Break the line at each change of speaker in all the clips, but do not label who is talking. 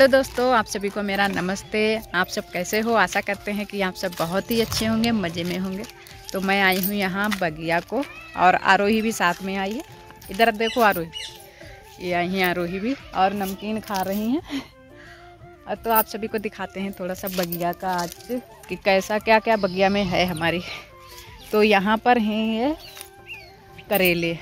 Hello दोस्तों, आप सभी को मेरा नमस्ते। आप सब कैसे हो? आशा करते हैं कि आप सब बहुत ही अच्छे होंगे, मज़े में होंगे। तो मैं आई हूँ यहाँ बगिया को, और आरोही भी साथ में आई है। इधर देखो आरोही, ये आई हैं आरोही भी, और नमकीन खा रही हैं। और तो आप सभी को दिखाते हैं थोड़ा सा बगिया का आज कि कैसा क्या क्या बगिया में है हमारी। तो यहाँ पर हैं ये करेले,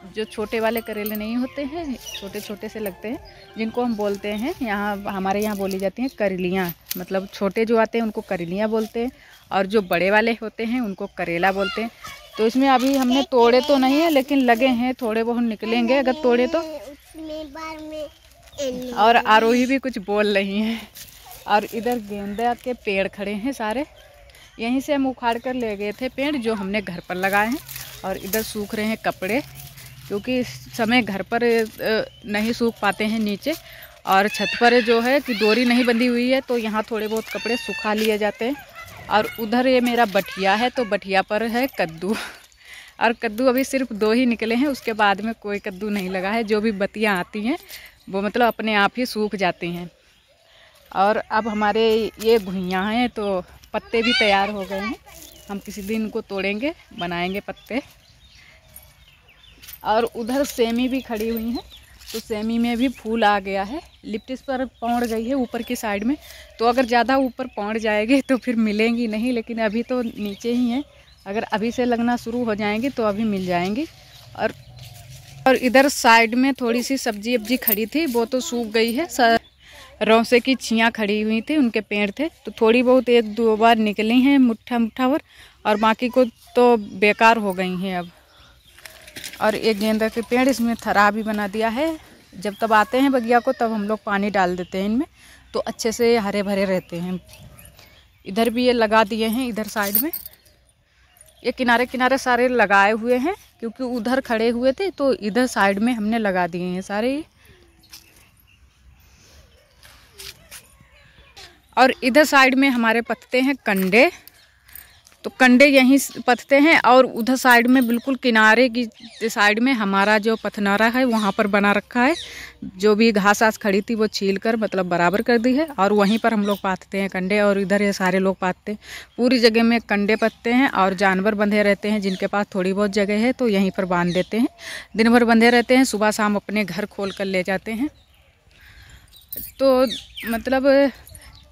जो छोटे वाले करेले नहीं होते हैं, छोटे छोटे से लगते हैं, जिनको हम बोलते हैं यहाँ, हमारे यहाँ बोली जाती हैं करेलियाँ। मतलब छोटे जो आते हैं उनको करेलियाँ बोलते हैं, और जो बड़े वाले होते हैं उनको करेला बोलते हैं। तो इसमें अभी हमने तोड़े तो नहीं है, लेकिन लगे हैं, थोड़े बहुत निकलेंगे अगर तोड़े तो। और आरोही भी कुछ बोल रही हैं। और इधर गेंदा के पेड़ खड़े हैं सारे, यहीं से हम उखाड़ कर ले गए थे पेड़ जो हमने घर पर लगाए हैं। और इधर सूख रहे हैं कपड़े, क्योंकि इस समय घर पर नहीं सूख पाते हैं नीचे, और छत पर जो है कि डोरी नहीं बंधी हुई है, तो यहाँ थोड़े बहुत कपड़े सुखा लिए जाते हैं। और उधर ये मेरा बठिया है, तो बठिया पर है कद्दू, और कद्दू अभी सिर्फ 2 ही निकले हैं, उसके बाद में कोई कद्दू नहीं लगा है। जो भी बतियाँ आती हैं वो मतलब अपने आप ही सूख जाती हैं। और अब हमारे ये घुइयाँ हैं, तो पत्ते भी तैयार हो गए हैं। हम किसी दिन इनको तोड़ेंगे, बनाएंगे पत्ते। और उधर सेमी भी खड़ी हुई हैं, तो सेमी में भी फूल आ गया है। लिप्टिस पर पौड़ गई है ऊपर की साइड में, तो अगर ज़्यादा ऊपर पौड़ जाएगी तो फिर मिलेंगी नहीं, लेकिन अभी तो नीचे ही हैं। अगर अभी से लगना शुरू हो जाएंगी तो अभी मिल जाएंगी। और इधर साइड में थोड़ी सी सब्जी अब्जी खड़ी थी, वो तो सूख गई है। रौसे की छियाँ खड़ी हुई थी, उनके पेड़ थे, तो थोड़ी बहुत 1-2 बार निकली हैं मुट्ठा मुट्ठा भर, और बाकी को तो बेकार हो गई हैं अब। और एक गेंदा के पेड़, इसमें थरा भी बना दिया है। जब तब आते हैं बगिया को तब हम लोग पानी डाल देते हैं इनमें, तो अच्छे से हरे भरे रहते हैं। इधर भी ये लगा दिए हैं, इधर साइड में ये किनारे किनारे सारे लगाए हुए हैं, क्योंकि उधर खड़े हुए थे, तो इधर साइड में हमने लगा दिए हैं सारे। और इधर साइड में हमारे पत्ते हैं कंडे, तो कंडे यहीं पथते हैं। और उधर साइड में बिल्कुल किनारे की साइड में हमारा जो पथनारा है वहाँ पर बना रखा है। जो भी घास आस खड़ी थी वो छील कर मतलब बराबर कर दी है, और वहीं पर हम लोग पाथते हैं कंडे। और इधर ये सारे लोग पाथते हैं, पूरी जगह में कंडे पथते हैं। और जानवर बंधे रहते हैं, जिनके पास थोड़ी बहुत जगह है तो यहीं पर बांध देते हैं। दिन भर बंधे रहते हैं, सुबह शाम अपने घर खोल कर ले जाते हैं। तो मतलब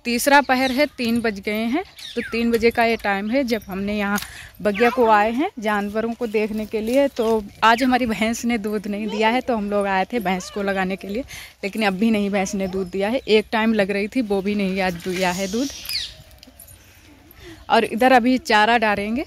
तीसरा पहर है, 3 बज गए हैं, तो 3 बजे का ये टाइम है जब हमने यहाँ बगिया को आए हैं जानवरों को देखने के लिए। तो आज हमारी भैंस ने दूध नहीं दिया है, तो हम लोग आए थे भैंस को लगाने के लिए, लेकिन अब भी नहीं भैंस ने दूध दिया है। एक टाइम लग रही थी, वो भी नहीं आज दिया है दूध। और इधर अभी चारा डालेंगे,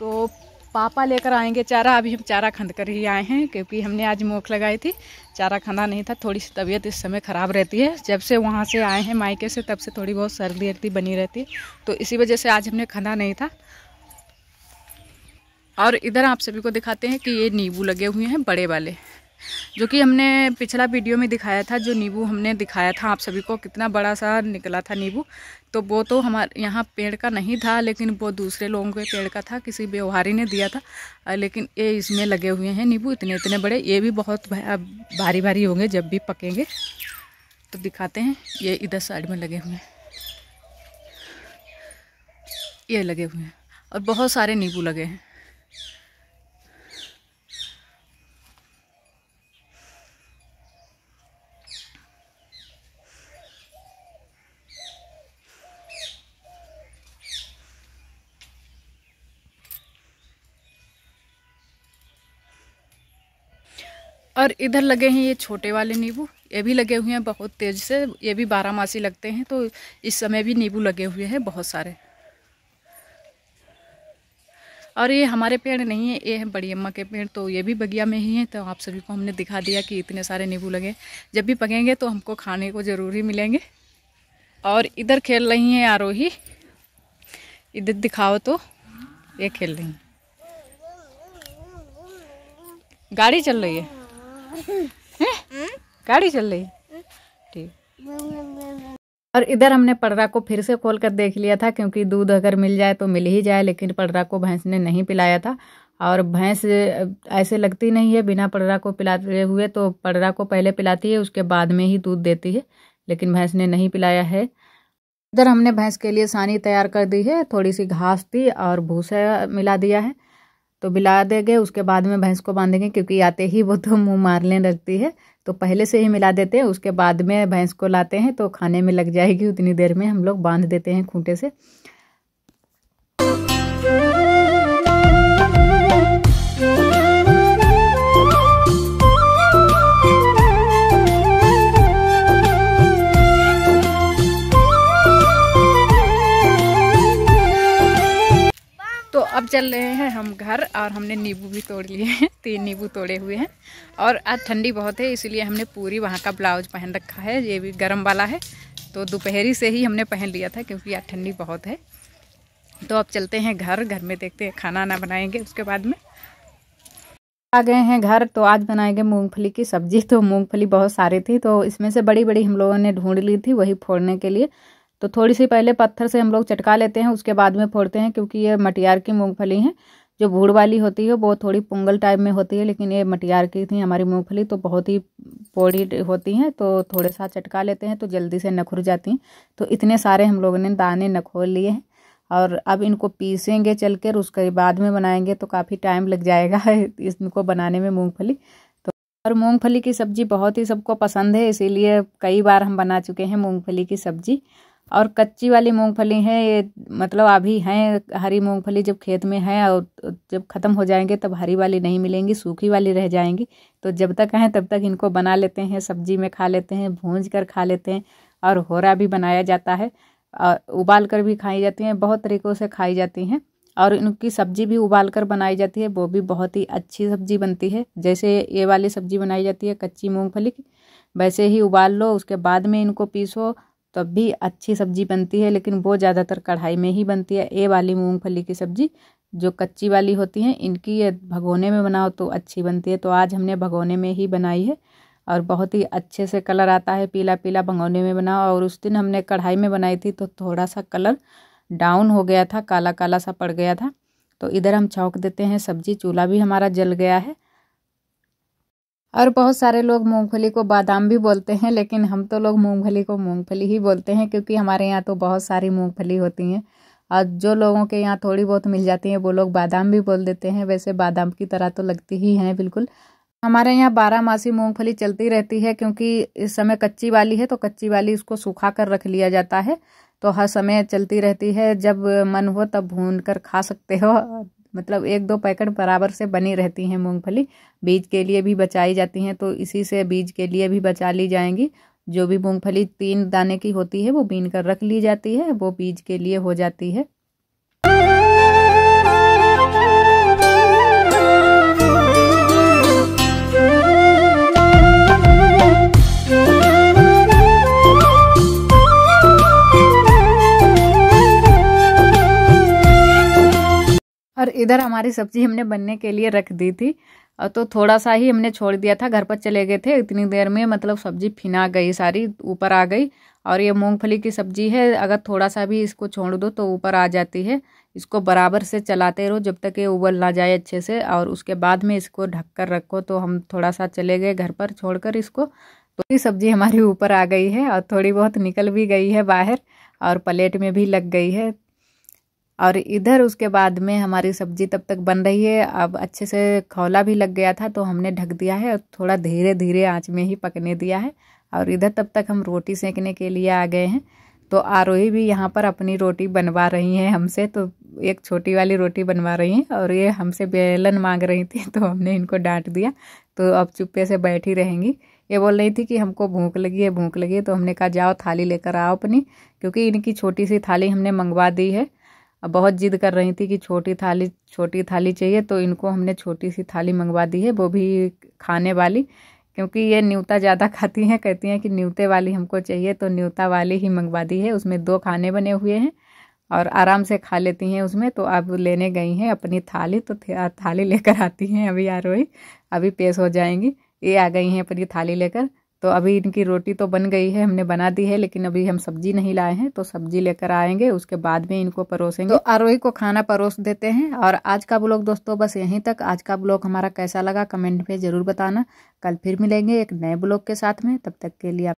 तो पापा लेकर आएंगे चारा। अभी हम चारा खंद कर ही आए हैं, क्योंकि हमने आज मोख लगाई थी, चारा खंदा नहीं था। थोड़ी सी तबीयत इस समय ख़राब रहती है, जब से वहाँ से आए हैं मायके से तब से थोड़ी बहुत सर्दी अर्दी बनी रहती है, तो इसी वजह से आज हमने खंदा नहीं था। और इधर आप सभी को दिखाते हैं कि ये नींबू लगे हुए हैं बड़े वाले, जो कि हमने पिछला वीडियो में दिखाया था। जो नींबू हमने दिखाया था आप सभी को, कितना बड़ा सा निकला था नींबू, तो वो तो हमारे यहाँ पेड़ का नहीं था, लेकिन वो दूसरे लोगों के पेड़ का था, किसी व्यवहारी ने दिया था। लेकिन ये इसमें लगे हुए हैं नींबू इतने इतने बड़े। ये भी बहुत भारी भारी होंगे जब भी पकेंगे। तो दिखाते हैं, ये इधर साइड में लगे हुए हैं, ये लगे हुए हैं, और बहुत सारे नींबू लगे हैं। और इधर लगे हैं ये छोटे वाले नींबू, ये भी लगे हुए हैं बहुत तेज़ से। ये भी 12 मासी लगते हैं, तो इस समय भी नींबू लगे हुए हैं बहुत सारे। और ये हमारे पेड़ नहीं है, ये है बड़ी अम्मा के पेड़, तो ये भी बगिया में ही है। तो आप सभी को हमने दिखा दिया कि इतने सारे नींबू लगे, जब भी पकेंगे तो हमको खाने को ज़रूर ही मिलेंगे। और इधर खेल रही हैं आरोही, इधर दिखाओ तो, ये खेल रही हैं। गाड़ी चल रही है, गाड़ी चल रही है, ठीक। और इधर हमने पर्रा को फिर से खोल कर देख लिया था, क्योंकि दूध अगर मिल जाए तो मिल ही जाए, लेकिन पर्रा को भैंस ने नहीं पिलाया था। और भैंस ऐसे लगती नहीं है बिना पर्रा को पिलाते हुए, तो पर्रा को पहले पिलाती है, उसके बाद में ही दूध देती है। लेकिन भैंस ने नहीं पिलाया है। इधर हमने भैंस के लिए सानी तैयार कर दी है, थोड़ी सी घास थी और भूसा मिला दिया है, तो मिला देंगे। उसके बाद में भैंस को बांधेंगे, क्योंकि आते ही वो तो मुंह मारने लगती है, तो पहले से ही मिला देते हैं। उसके बाद में भैंस को लाते हैं तो खाने में लग जाएगी, उतनी देर में हम लोग बांध देते हैं खूंटे से। तो अब चल रहे हैं हम घर, और हमने नींबू भी तोड़ लिए हैं, 3 नींबू तोड़े हुए हैं। और आज ठंडी बहुत है, इसलिए हमने पूरी वहाँ का ब्लाउज पहन रखा है, ये भी गर्म वाला है, तो दोपहरी से ही हमने पहन लिया था, क्योंकि आज ठंडी बहुत है। तो अब चलते हैं घर में देखते हैं, खाना ना बनाएंगे। उसके बाद में आ गए हैं घर, तो आज बनाएंगे मूंगफली की सब्जी। तो मूंगफली बहुत सारी थी, तो इसमें से बड़ी बड़ी हम लोगों ने ढूंढ ली थी, वही फोड़ने के लिए। तो थोड़ी सी पहले पत्थर से हम लोग चटका लेते हैं, उसके बाद में फोड़ते हैं, क्योंकि ये मटियार की मूंगफली है। जो भूड़ वाली होती है वो थोड़ी पुंगल टाइप में होती है, लेकिन ये मटियार की थी हमारी मूंगफली, तो बहुत ही पोड़ी होती हैं। तो थोड़े सा चटका लेते हैं तो जल्दी से नखुर जाती हैं। तो इतने सारे हम लोगों ने दाने नखोल लिए हैं, और अब इनको पीसेंगे चलकर, उसके बाद में बनाएंगे, तो काफ़ी टाइम लग जाएगा इनको बनाने में मूँगफली। तो और मूँगफली की सब्ज़ी बहुत ही सबको पसंद है, इसीलिए कई बार हम बना चुके हैं मूँगफली की सब्ज़ी। और कच्ची वाली मूंगफली है ये, मतलब अभी हैं हरी मूंगफली, जब खेत में है और जब ख़त्म हो जाएंगे तब हरी वाली नहीं मिलेंगी, सूखी वाली रह जाएंगी। तो जब तक हैं तब तक इनको बना लेते हैं, सब्जी में खा लेते हैं, भूंज कर खा लेते हैं, और होरा भी बनाया जाता है, और उबाल कर भी खाई जाती हैं, बहुत तरीक़ों से खाई जाती हैं। और इनकी सब्ज़ी भी उबाल कर बनाई जाती है, वो भी बहुत ही अच्छी सब्ज़ी बनती है। जैसे ये वाली सब्ज़ी बनाई जाती है कच्ची मूँगफली की, वैसे ही उबाल लो, उसके बाद में इनको पीसो, तब भी अच्छी सब्ज़ी बनती है। लेकिन वो ज़्यादातर कढ़ाई में ही बनती है। ये वाली मूंगफली की सब्ज़ी जो कच्ची वाली होती हैं, इनकी ये भगोने में बनाओ तो अच्छी बनती है। तो आज हमने भगोने में ही बनाई है, और बहुत ही अच्छे से कलर आता है, पीला पीला भगोने में बनाओ। और उस दिन हमने कढ़ाई में बनाई थी तो थोड़ा सा कलर डाउन हो गया था, काला काला सा पड़ गया था। तो इधर हम छौंक देते हैं सब्ज़ी, चूल्हा भी हमारा जल गया है। और बहुत सारे लोग मूंगफली को बादाम भी बोलते हैं, लेकिन हम तो लोग मूंगफली को मूंगफली ही बोलते हैं, क्योंकि हमारे यहाँ तो बहुत सारी मूंगफली होती हैं। और जो लोगों के यहाँ थोड़ी बहुत मिल जाती हैं वो लोग बादाम भी बोल देते हैं। वैसे बादाम की तरह तो लगती ही हैं बिल्कुल। हमारे यहाँ 12 मासी मूंगफली चलती रहती है, क्योंकि इस समय कच्ची वाली है, तो कच्ची वाली इसको सुखा कर रख लिया जाता है, तो हर समय चलती रहती है। जब मन हो तब भून कर खा सकते हो, मतलब 1-2 पैकेट बराबर से बनी रहती हैं मूंगफली। बीज के लिए भी बचाई जाती हैं, तो इसी से बीज के लिए भी बचा ली जाएंगी। जो भी मूंगफली 3 दाने की होती है वो बीन कर रख ली जाती है, वो बीज के लिए हो जाती है। और इधर हमारी सब्जी हमने बनने के लिए रख दी थी, तो थोड़ा सा ही हमने छोड़ दिया था, घर पर चले गए थे, इतनी देर में मतलब सब्जी फिना गई, सारी ऊपर आ गई। और ये मूंगफली की सब्जी है, अगर थोड़ा सा भी इसको छोड़ दो तो ऊपर आ जाती है। इसको बराबर से चलाते रहो जब तक ये उबल ना जाए अच्छे से, और उसके बाद में इसको ढक कर रखो। तो हम थोड़ा सा चले गए घर पर छोड़कर इसको, तो ये सब्जी हमारी ऊपर आ गई है, और थोड़ी बहुत निकल भी गई है बाहर, और प्लेट में भी लग गई है। और इधर उसके बाद में हमारी सब्जी तब तक बन रही है। अब अच्छे से खौला भी लग गया था, तो हमने ढक दिया है, और थोड़ा धीरे धीरे आंच में ही पकने दिया है। और इधर तब तक हम रोटी सेकने के लिए आ गए हैं। तो आरोही भी यहाँ पर अपनी रोटी बनवा रही हैं हमसे, तो एक छोटी वाली रोटी बनवा रही हैं, और ये हमसे बेलन मांग रही थी, तो हमने इनको डांट दिया। तो अब चुप्पे से बैठी रहेंगी। ये बोल रही थी कि हमको भूख लगी है, भूख लगी है। तो हमने कहा जाओ थाली लेकर आओ अपनी, क्योंकि इनकी छोटी सी थाली हमने मंगवा दी है। अब बहुत जिद कर रही थी कि छोटी थाली चाहिए, तो इनको हमने छोटी सी थाली मंगवा दी है, वो भी खाने वाली, क्योंकि ये न्यूता ज़्यादा खाती हैं, कहती हैं कि न्यूते वाली हमको चाहिए, तो न्यूता वाली ही मंगवा दी है। उसमें 2 खाने बने हुए हैं, और आराम से खा लेती हैं उसमें। तो अब लेने गई हैं अपनी थाली, तो थाली लेकर आती हैं अभी आरोही, अभी पेश हो जाएंगी। ये आ गई हैं अपनी थाली लेकर। तो अभी इनकी रोटी तो बन गई है, हमने बना दी है, लेकिन अभी हम सब्जी नहीं लाए हैं, तो सब्जी लेकर आएंगे, उसके बाद में इनको परोसेंगे। तो आरोही को खाना परोस देते हैं। और आज का ब्लॉग दोस्तों बस यहीं तक। आज का ब्लॉग हमारा कैसा लगा कमेंट में ज़रूर बताना। कल फिर मिलेंगे एक नए ब्लॉग के साथ में, तब तक के लिए